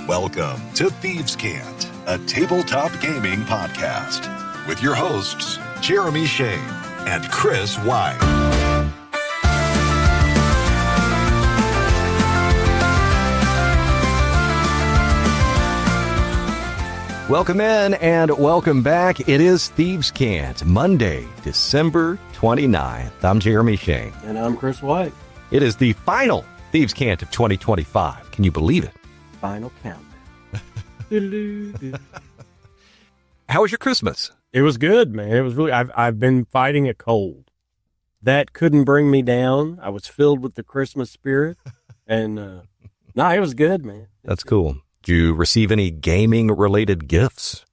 Welcome to Thieves' Cant, a tabletop gaming podcast with your hosts, Jeremy Shane and Chris White. Welcome in and welcome back. It is Thieves' Cant, Monday, December 29th. I'm Jeremy Shane. And I'm Chris White. It is the final Thieves' Cant of 2025. Can you believe it? Final countdown. How was your Christmas? It was good, man. It was really, I've been fighting a cold. That couldn't bring me down. I was filled with the Christmas spirit. And, it was good, man. That's cool. Did you receive any gaming-related gifts?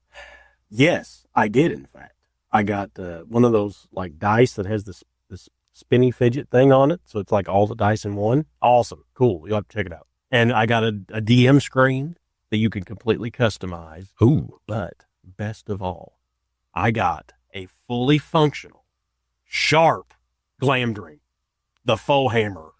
Yes, I did, in fact. I got one of those, like, dice that has this spinny fidget thing on it. So it's like all the dice in one. Awesome. Cool. You'll have to check it out. And I got a DM screen that you can completely customize. Ooh. But best of all, I got a fully functional, sharp Glamdring, the faux hammer.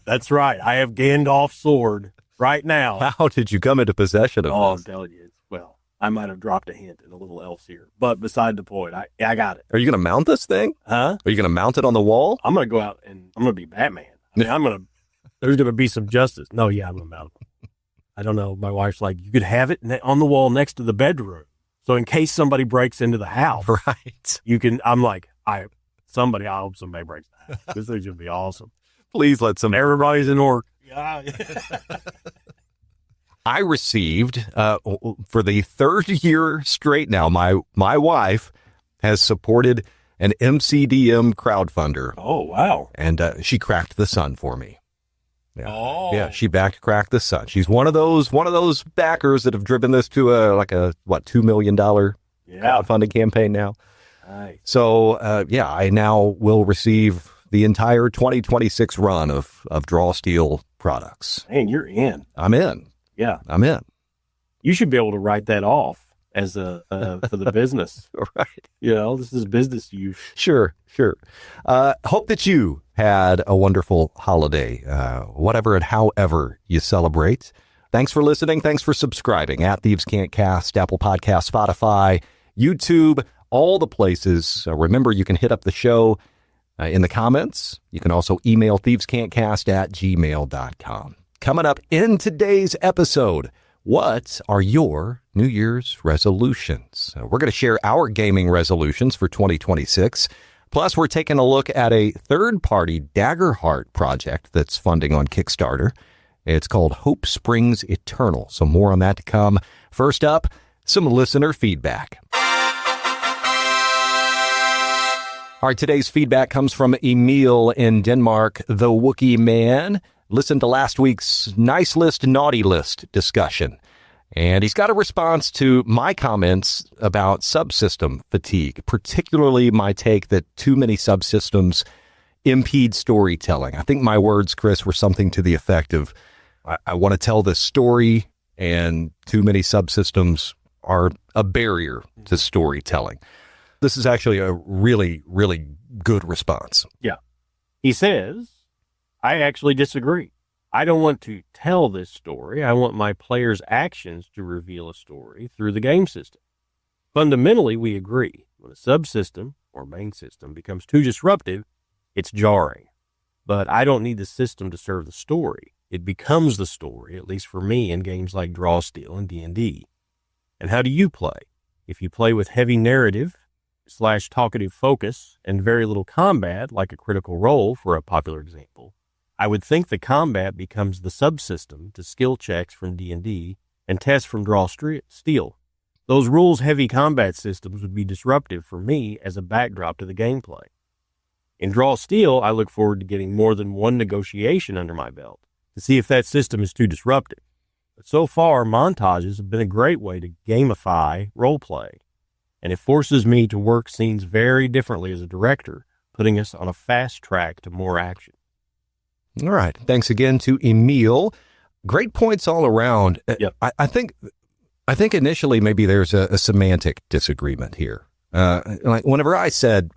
That's right. I have Gandalf's sword right now. How did you come into possession of I'm this? telling you. Well, I might have dropped a hint in a little else here. But beside the point, I got it. Are you going to mount this thing? Huh? Are you going to mount it on the wall? I'm going to go out and I'm going to be Batman. I mean, there's going to be some justice. No, yeah, I'm going to mount it. I don't know. My wife's like, you could have it on the wall next to the bedroom. So in case somebody breaks into the house, Right. you can, I'm like, I hope somebody breaks the house. This thing's going to be awesome. Please let some. Everybody's in orc. Yeah. I received, for the third year straight now, my wife has supported an MCDM crowdfunder. Oh, wow. And she cracked the sun for me. Yeah. Oh. Yeah, she backed Crack the Sun. She's one of those backers that have driven this to a $2 million crowdfunding campaign now. Nice. So, I now will receive the entire 2026 run of Draw Steel products. Man, you're in. I'm in. Yeah. I'm in. You should be able to write that off as for the business. Right. You know, this is business use. Sure. Hope that you had a wonderful holiday, whatever and however you celebrate. Thanks for listening. Thanks for subscribing at thievescantcast, Apple Podcasts, Spotify, YouTube, all the places. Remember, you can hit up the show in the comments. You can also email thievescantcast@gmail.com. Coming up in today's episode, what are your New Year's resolutions? We're going to share our gaming resolutions for 2026. Plus, we're taking a look at a third-party Daggerheart project that's funding on Kickstarter. It's called Hope Springs Eternal. So more on that to come. First up, some listener feedback. All right, today's feedback comes from Emil in Denmark, the Wookiee Man. Listen to last week's nice list, naughty list discussion. And he's got a response to my comments about subsystem fatigue, particularly my take that too many subsystems impede storytelling. I think my words, Chris, were something to the effect of, I want to tell this story, and too many subsystems are a barrier to storytelling. This is actually a really, really good response. Yeah. He says, I actually disagree. I don't want to tell this story. I want my players' actions to reveal a story through the game system. Fundamentally, we agree. When a subsystem or main system becomes too disruptive, it's jarring. But I don't need the system to serve the story. It becomes the story, at least for me, in games like Draw Steel and D&D. And how do you play? If you play with heavy narrative / talkative focus and very little combat, like a Critical Role for a popular example, I would think the combat becomes the subsystem to skill checks from D&D and tests from Draw Steel. Those rules-heavy combat systems would be disruptive for me as a backdrop to the gameplay. In Draw Steel, I look forward to getting more than one negotiation under my belt to see if that system is too disruptive. But so far, montages have been a great way to gamify roleplay, and it forces me to work scenes very differently as a director, putting us on a fast track to more action. All right. Thanks again to Emil. Great points all around. Yep. I think initially maybe there's a semantic disagreement here. Like whenever I said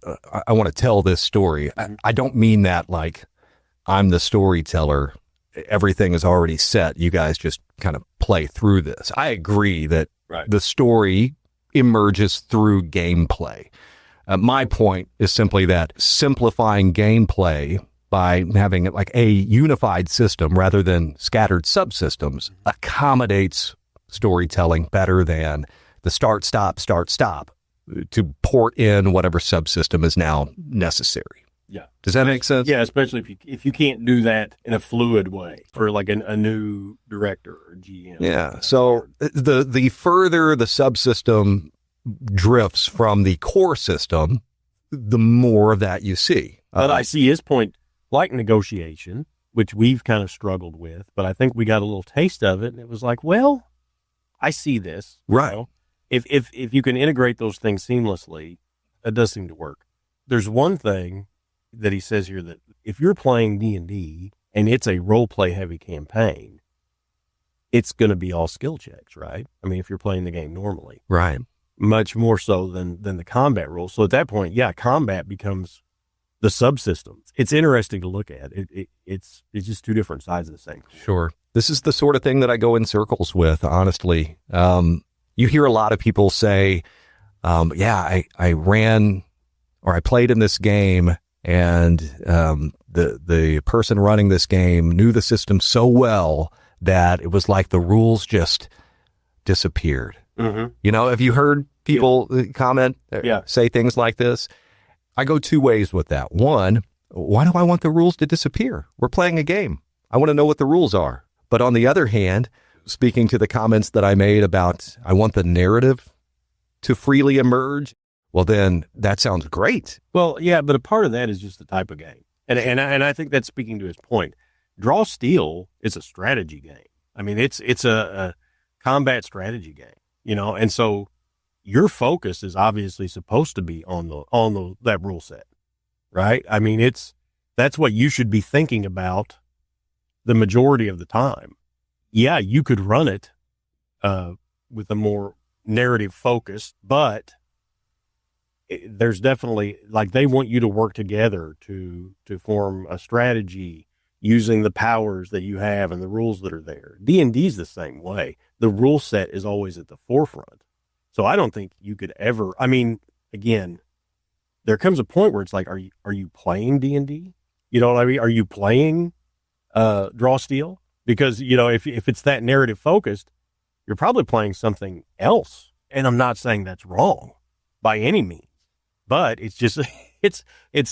I want to tell this story, I don't mean that like I'm the storyteller everything is already set. You guys just kind of play through this. I agree that the story emerges through gameplay. My point is simply that simplifying gameplay by having like a unified system rather than scattered subsystems accommodates storytelling better than the start, stop to port in whatever subsystem is now necessary. Yeah. Does that make sense? Yeah, especially if you can't do that in a fluid way for like a new director or GM. Yeah. So the further the subsystem drifts from the core system, the more of that you see. But I see his point, like negotiation, which we've kind of struggled with, but I think we got a little taste of it, and it was like, well, I see this. Right. You know? If you can integrate those things seamlessly, it does seem to work. There's one thing that he says here, that if you're playing D&D and it's a role play heavy campaign, it's going to be all skill checks, right? I mean, if you're playing the game normally. Right. Much more so than the combat rules. So at that point, yeah, combat becomes the subsystems. It's interesting to look at. It's just two different sides of the same coin. Sure. This is the sort of thing that I go in circles with, honestly. You hear a lot of people say, I ran or I played in this game, and the person running this game knew the system so well that it was like the rules just disappeared. Mm-hmm. You know, have you heard people comment, say things like this? I go two ways with that. One, why do I want the rules to disappear? We're playing a game. I want to know what the rules are. But on the other hand, speaking to the comments that I made about I want the narrative to freely emerge, well, then that sounds great. Well, yeah, but a part of that is just the type of game. And I think that's speaking to his point. Draw Steel is a strategy game. I mean, it's a combat strategy game, you know, and so your focus is obviously supposed to be on that rule set, right? I mean, that's what you should be thinking about the majority of the time. Yeah, you could run it with a more narrative focus, but there's definitely, like, they want you to work together to form a strategy using the powers that you have and the rules that are there. D&D is the same way. The rule set is always at the forefront. So I don't think you could ever, I mean, again, there comes a point where it's like, are you playing D&D? You know what I mean? Are you playing Draw Steel? Because, you know, if it's that narrative focused, you're probably playing something else. And I'm not saying that's wrong by any means, but it's just,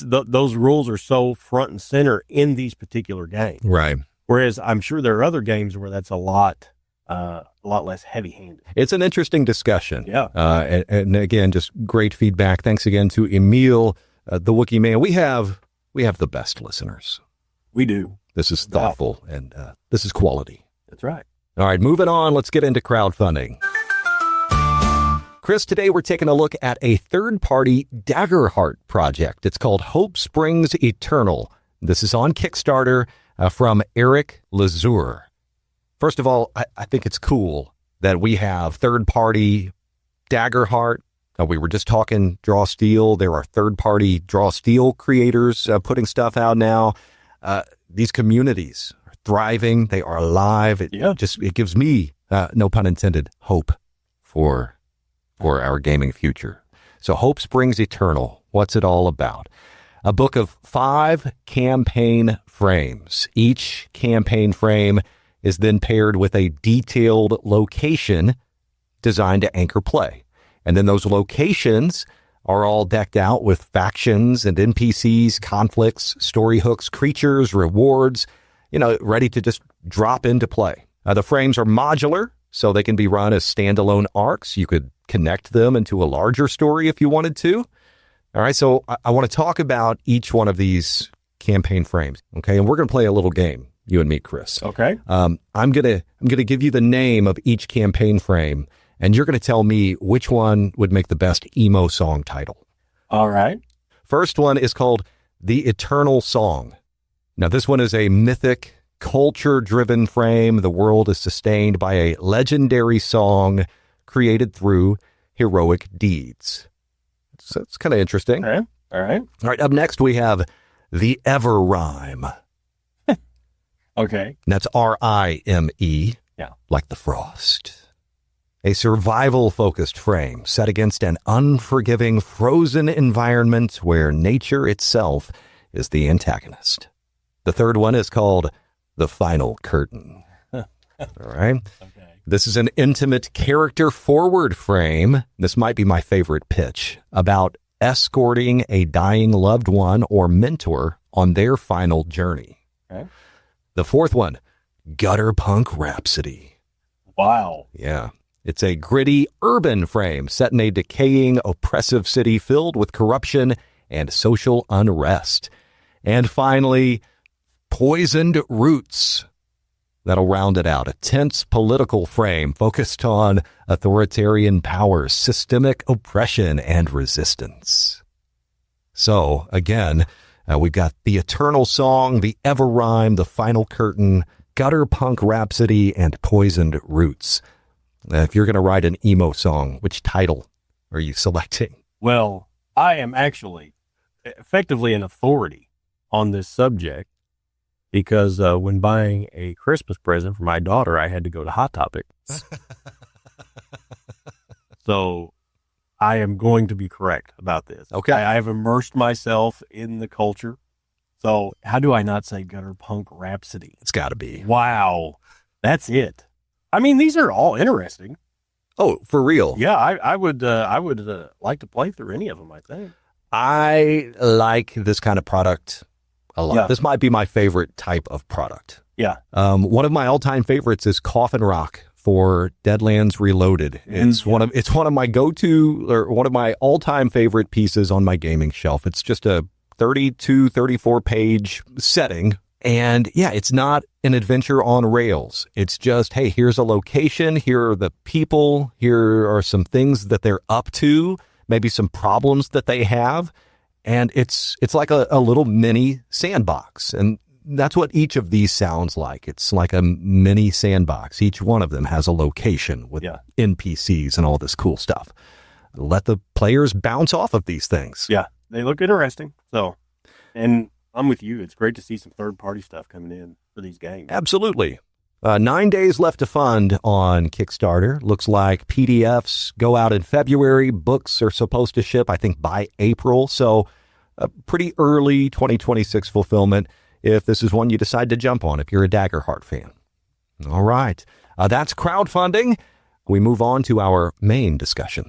those rules are so front and center in these particular games. Right. Whereas I'm sure there are other games where that's a lot less heavy-handed. It's an interesting discussion. Yeah. And again, just great feedback. Thanks again to Emil, the Wookiee Man. We have the best listeners. We do. This is thoughtful, and this is quality. That's right. All right, moving on. Let's get into crowdfunding. Chris, today we're taking a look at a third-party Daggerheart project. It's called Hope Springs Eternal. This is on Kickstarter from Eric Lazure. First of all, I think it's cool that we have third-party Daggerheart. We were just talking Draw Steel. There are third-party Draw Steel creators putting stuff out now. These communities are thriving. They are alive. It gives me, no pun intended, hope for our gaming future. So Hope Springs Eternal, what's it all about? A book of 5 campaign frames. Each campaign frame is then paired with a detailed location designed to anchor play. And then those locations are all decked out with factions and NPCs, conflicts, story hooks, creatures, rewards, ready to just drop into play. The frames are modular, so they can be run as standalone arcs. You could connect them into a larger story if you wanted to. All right, so I want to talk about each one of these campaign frames, okay? And we're going to play a little game, you and me, Chris. Okay. I'm gonna give you the name of each campaign frame, and you're going to tell me which one would make the best emo song title. All right. First one is called The Eternal Song. Now, this one is a mythic, culture-driven frame. The world is sustained by a legendary song created through heroic deeds. So it's kind of interesting. All right. All right, up next we have The Ever Rhyme. Okay. And that's R-I-M-E, like the frost. A survival-focused frame set against an unforgiving, frozen environment where nature itself is the antagonist. The third one is called The Final Curtain. All right? Okay. This is an intimate, character-forward frame. This might be my favorite pitch, about escorting a dying loved one or mentor on their final journey. Okay. The fourth one, Gutter Punk Rhapsody. Wow. Yeah. It's a gritty, urban frame set in a decaying, oppressive city filled with corruption and social unrest. And finally, Poisoned Roots. That'll round it out. A tense political frame focused on authoritarian powers, systemic oppression, and resistance. So, again, we've got the Eternal Song, the Ever Rhyme, the Final Curtain, Gutter Punk Rhapsody, and Poisoned Roots. If you're going to write an emo song, which title are you selecting? Well, I am actually effectively an authority on this subject because when buying a Christmas present for my daughter, I had to go to Hot Topic. So I am going to be correct about this. Okay. I have immersed myself in the culture. So how do I not say Gutter Punk Rhapsody? It's got to be. Wow. That's it. I mean, these are all interesting. Oh, for real? Yeah, I would like to play through any of them, I think. I like this kind of product a lot. Yeah. This might be my favorite type of product. Yeah. One of my all-time favorites is Coffin Rock for Deadlands Reloaded. It's one of my go-to, or one of my all-time favorite pieces on my gaming shelf. It's just a 32, 34 page setting. And yeah, it's not an adventure on rails. It's just, hey, here's a location. Here are the people. Here are some things that they're up to, maybe some problems that they have. And it's like a little mini sandbox. And that's what each of these sounds like. It's like a mini sandbox. Each one of them has a location with NPCs and all this cool stuff. Let the players bounce off of these things. Yeah, they look interesting. So, and I'm with you. It's great to see some third-party stuff coming in for these games. Absolutely. 9 days left to fund on Kickstarter. Looks like PDFs go out in February. Books are supposed to ship, I think, by April. So a pretty early 2026 fulfillment if this is one you decide to jump on, if you're a Daggerheart fan. All right. That's crowdfunding. We move on to our main discussion.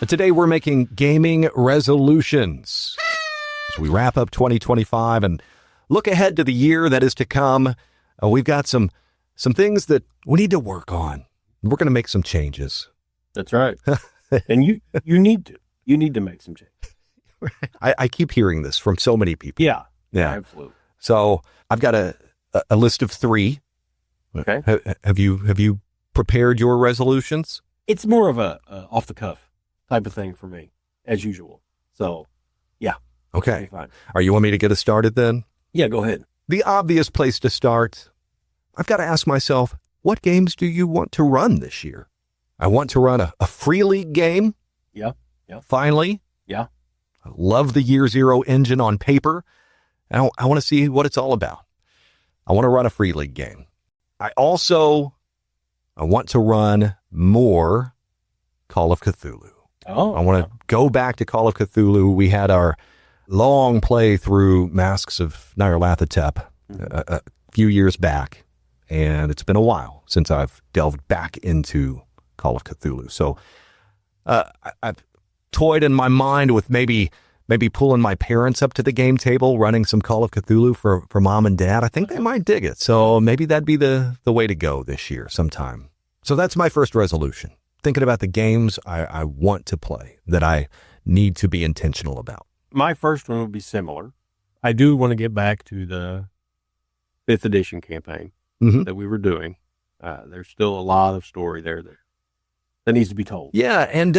Today, we're making gaming resolutions. As we wrap up 2025 and look ahead to the year that is to come, we've got some things that we need to work on. We're going to make some changes. That's right. And you need to make some changes. I keep hearing this from so many people. Yeah, absolutely. So I've got a list of 3. Okay. Have you prepared your resolutions? It's more of a off the cuff type of thing for me, as usual. So, yeah. Okay. Fine. Are you want me to get us started then? Yeah, go ahead. The obvious place to start, I've got to ask myself, what games do you want to run this year? I want to run a free league game. Yeah. Finally. Yeah. I love the Year Zero engine on paper. I want to see what it's all about. I want to run a free league game. I want to run more Call of Cthulhu. Oh, I want to go back to Call of Cthulhu. We had our long play through Masks of Nyarlathotep a few years back, and it's been a while since I've delved back into Call of Cthulhu. So I've toyed in my mind with maybe pulling my parents up to the game table, running some Call of Cthulhu for mom and dad. I think they might dig it. So maybe that'd be the way to go this year sometime. So that's my first resolution. Thinking about the games I want to play, that I need to be intentional about. My first one would be similar. I do want to get back to the 5th edition campaign that we were doing. There's still a lot of story there that needs to be told. Yeah, and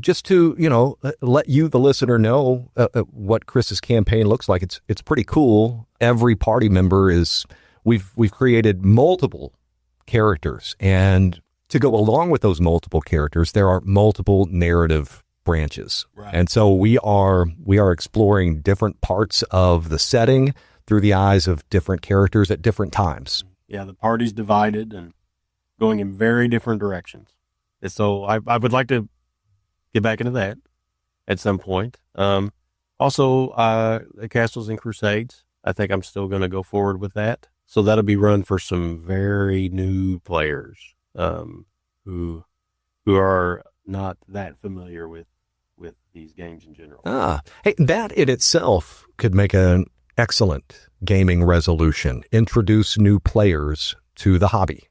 just to, let you, the listener, know what Chris's campaign looks like, it's pretty cool. Every party member we've created multiple characters, and to go along with those multiple characters, there are multiple narrative branches. Right. And so we are exploring different parts of the setting through the eyes of different characters at different times. Yeah, the party's divided and going in very different directions. And so I would like to get back into that at some point. Also, the Castles and Crusades, I think I'm still going to go forward with that. So that'll be run for some very new players who are not that familiar with these games in general. Hey, that in itself could make an excellent gaming resolution. Introduce new players to the hobby.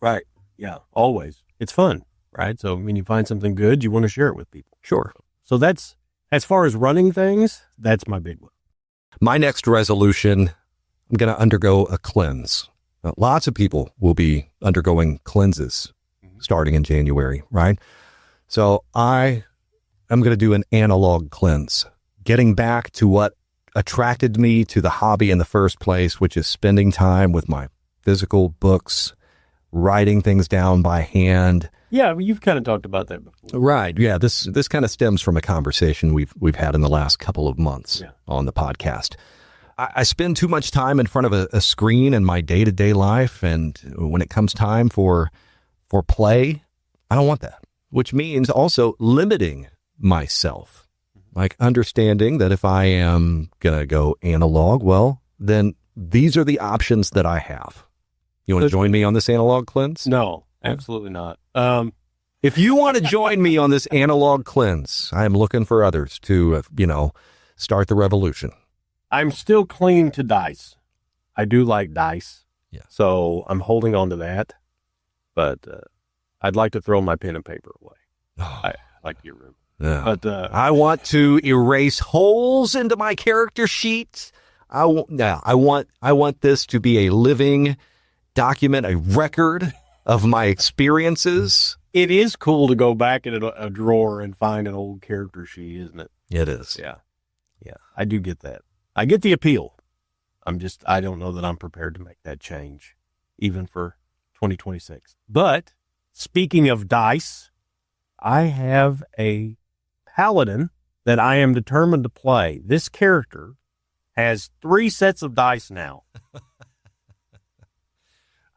Right. Yeah, always. It's fun, right? So when you find something good, you want to share it with people. Sure. So that's, as far as running things, that's my big one. My next resolution, I'm going to undergo a cleanse. Now, lots of people will be undergoing cleanses starting in January, right? So I am going to do an analog cleanse, getting back to what attracted me to the hobby in the first place, which is spending time with my physical books, writing things down by hand. Yeah, you've kind of talked about that before. Right. Yeah. This kind of stems from a conversation we've had in the last couple of months on the podcast. I spend too much time in front of a screen in my day-to-day life, and when it comes time for play, I don't want that, which means also limiting myself, like understanding that if I am going to go analog, well, then these are the options that I have. You want to join me on this analog cleanse? No, absolutely not. If you want to join me on this analog cleanse, I am looking for others to, start the revolution. I'm still clinging to dice. I do like dice. Yeah. So I'm holding on to that. But I'd like to throw my pen and paper away. I like your room. Yeah. But I want to erase holes into my character sheet. I want this to be a living document, a record of my experiences. It is cool to go back in a drawer and find an old character sheet, isn't it? It is. Yeah. Yeah. I do get that. I get the appeal. I don't know that I'm prepared to make that change, even for 2026. But speaking of dice, I have a paladin that I am determined to play. This character has 3 sets of dice now.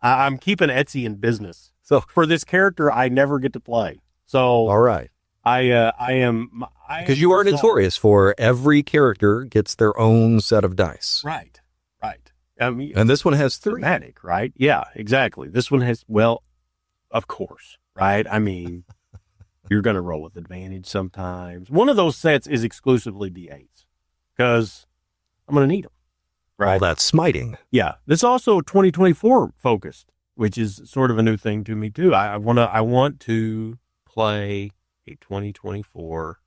I'm keeping Etsy in business. So for this character, I never get to play. So all right. Because you are notorious for every character gets their own set of dice. Right. Right. I mean, and this one has 3. Thematic, right? Yeah, exactly. This one has, well, of course, right? I mean, you're going to roll with advantage sometimes. One of those sets is exclusively D8s because I'm going to need them. Right. All that smiting. Yeah. This also 2024 focused, which is sort of a new thing to me too. I want to play a 2024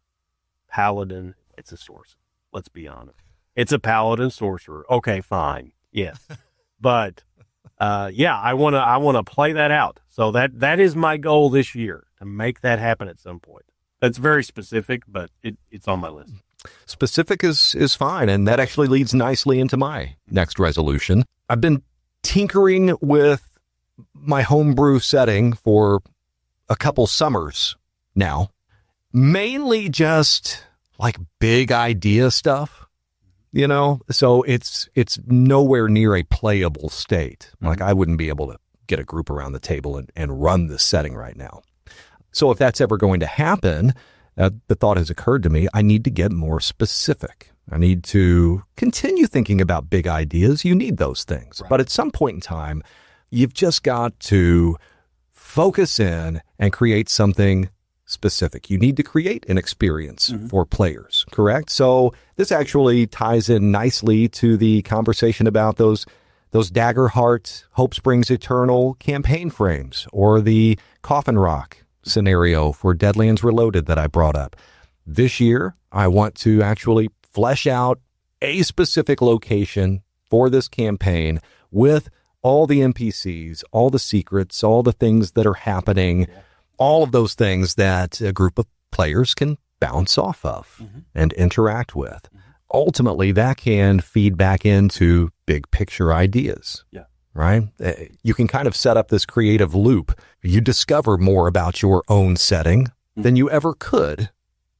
paladin. It's a sorcerer. Let's be honest. It's a paladin sorcerer. Okay, fine. Yes. But I want to play that out. So that is my goal this year, to make that happen at some point. That's very specific, but it's on my list. Specific is fine, and that actually leads nicely into my next resolution. I've been tinkering with my homebrew setting for a couple summers now, mainly just like big idea stuff, so it's nowhere near a playable state. Like I wouldn't be able to get a group around the table and run this setting right now. So if that's ever going to happen, the thought has occurred to me, I need to get more specific. I need to continue thinking about big ideas. You need those things. Right. But at some point in time, you've just got to focus in and create something specific. You need to create an experience for players, correct? So this actually ties in nicely to the conversation about those Daggerheart, Hope Springs Eternal campaign frames, or the Coffin Rock scenario for Deadlands Reloaded that I brought up. This year, I want to actually flesh out a specific location for this campaign with all the NPCs, all the secrets, all the things that are happening, all of those things that a group of players can bounce off of and interact with. Ultimately, that can feed back into big picture ideas. Yeah. Right? You can kind of set up this creative loop. You discover more about your own setting than you ever could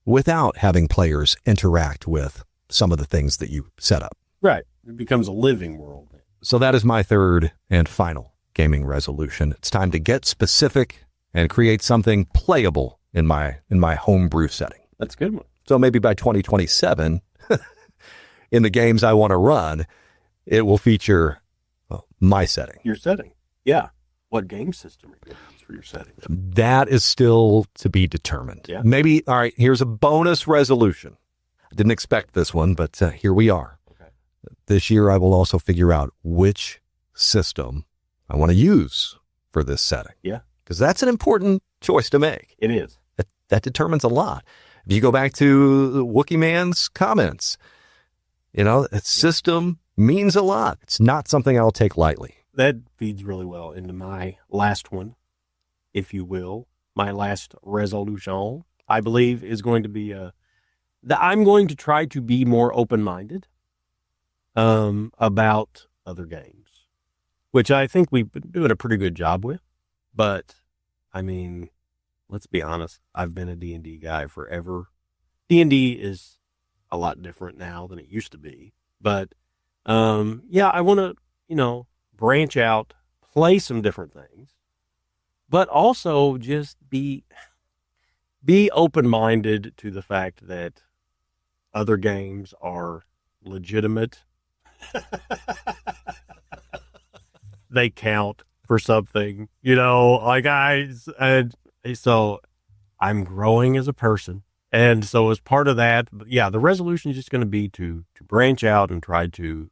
without having players interact with some of the things that you set up. Right. It becomes a living world. So that is my third and final gaming resolution. It's time to get specific and create something playable in my homebrew setting. That's a good one. So maybe by 2027, in the games I want to run, it will feature my setting. Your setting. Yeah. What game system are you going to use for your setting? That is still to be determined. Yeah. Maybe, all right, here's a bonus resolution. I didn't expect this one, but here we are. Okay. This year, I will also figure out which system I want to use for this setting. Yeah. Because that's an important choice to make. It is. That determines a lot. If you go back to Wookie Man's comments, that system means a lot. It's not something I'll take lightly. That feeds really well into my last one, if you will. My last resolution, I believe, is going to be that I'm going to try to be more open-minded about other games, which I think we've been doing a pretty good job with. But, I mean, let's be honest. I've been a D&D guy forever. D&D is a lot different now than it used to be. But, I want to, branch out, play some different things, but also just be open-minded to the fact that other games are legitimate. They count for something, so I'm growing as a person. And so as part of that, the resolution is just going to be to branch out and try to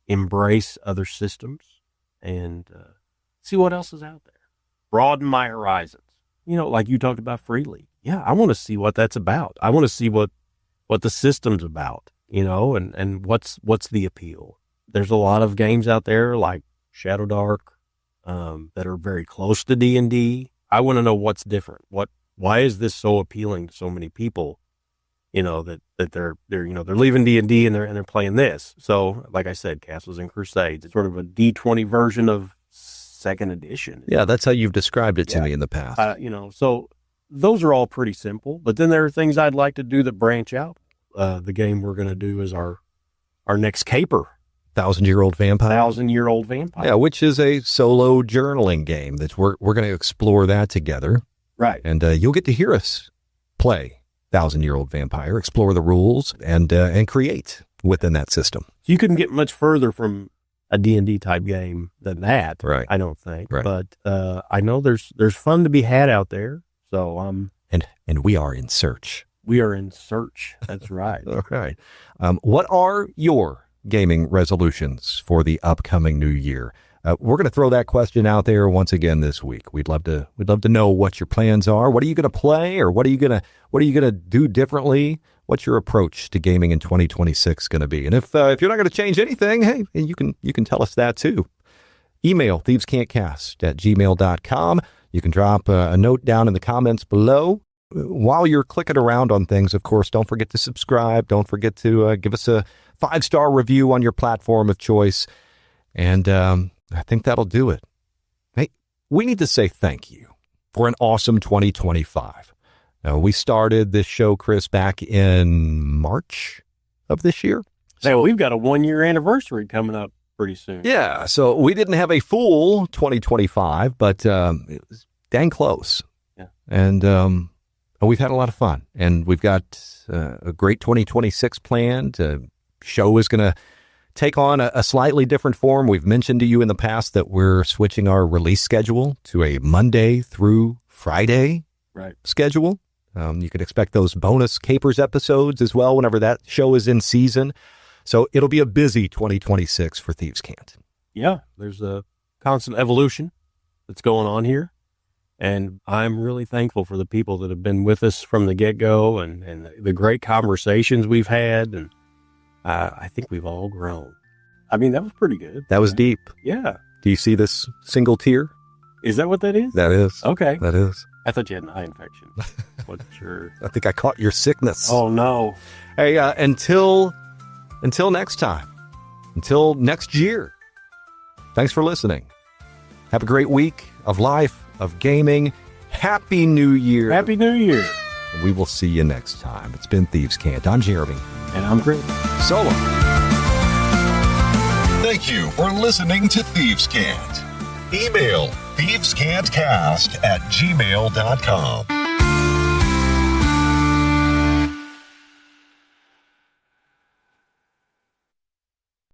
embrace other systems and see what else is out there. Broaden my horizons. Like you talked about freely. Yeah, I want to see what that's about. I want to see what the system's about, and what's the appeal. There's a lot of games out there like Shadow Dark that are very close to D&D. I want to know what's different. Why is this so appealing to so many people? That they're leaving D&D and they're playing this. So, like I said, Castles and Crusades, it's sort of a D20 version of second edition. Yeah, that's how you've described it to me in the past. So those are all pretty simple. But then there are things I'd like to do that branch out. The game we're going to do is our next caper. 1,000-year-old vampire. 1,000-year-old vampire. Yeah, which is a solo journaling game that we're going to explore that together. Right. And you'll get to hear us play 1,000-year-old vampire, explore the rules, and create within that system. You couldn't get much further from a D&D type game than that, right? I don't think. Right. But I know there's fun to be had out there. So and we are in search. We are in search. That's right. All right. What are your gaming resolutions for the upcoming new year? We're going to throw that question out there once again this week. We'd love to know what your plans are. What are you going to play, or what are you going to do differently? What's your approach to gaming in 2026 going to be? And if you're not going to change anything, hey, you can tell us that too. Email thievescantcast@gmail.com. You can drop a note down in the comments below. While you're clicking around on things, of course, don't forget to subscribe. Don't forget to give us a 5-star review on your platform of choice. And I think that'll do it. Hey, we need to say thank you for an awesome 2025. Now, we started this show, Chris, back in March of this year. So we've got a 1-year anniversary coming up pretty soon. Yeah, so we didn't have a full 2025, but it was dang close. Yeah. And we've had a lot of fun. And we've got a great 2026 planned. Show is going to take on a slightly different form. We've mentioned to you in the past that we're switching our release schedule to a Monday through Friday schedule. You can expect those bonus Capers episodes as well whenever that show is in season. So it'll be a busy 2026 for Thieves Cant. Yeah, there's a constant evolution that's going on here. And I'm really thankful for the people that have been with us from the get-go and the great conversations we've had. And I think we've all grown. I mean, that was pretty good. That was deep. Yeah. Do you see this single tear? Is that what that is? That is. Okay. That is. I thought you had an eye infection. What's your... I think I caught your sickness. Oh, no. Hey, until next time, until next year, thanks for listening. Have a great week of life, of gaming. Happy New Year. Happy New Year. We will see you next time. It's been Thieves Cant. I'm Jeremy. And I'm Chris. So long. Thank you for listening to Thieves Cant. Email thievescantcast@gmail.com.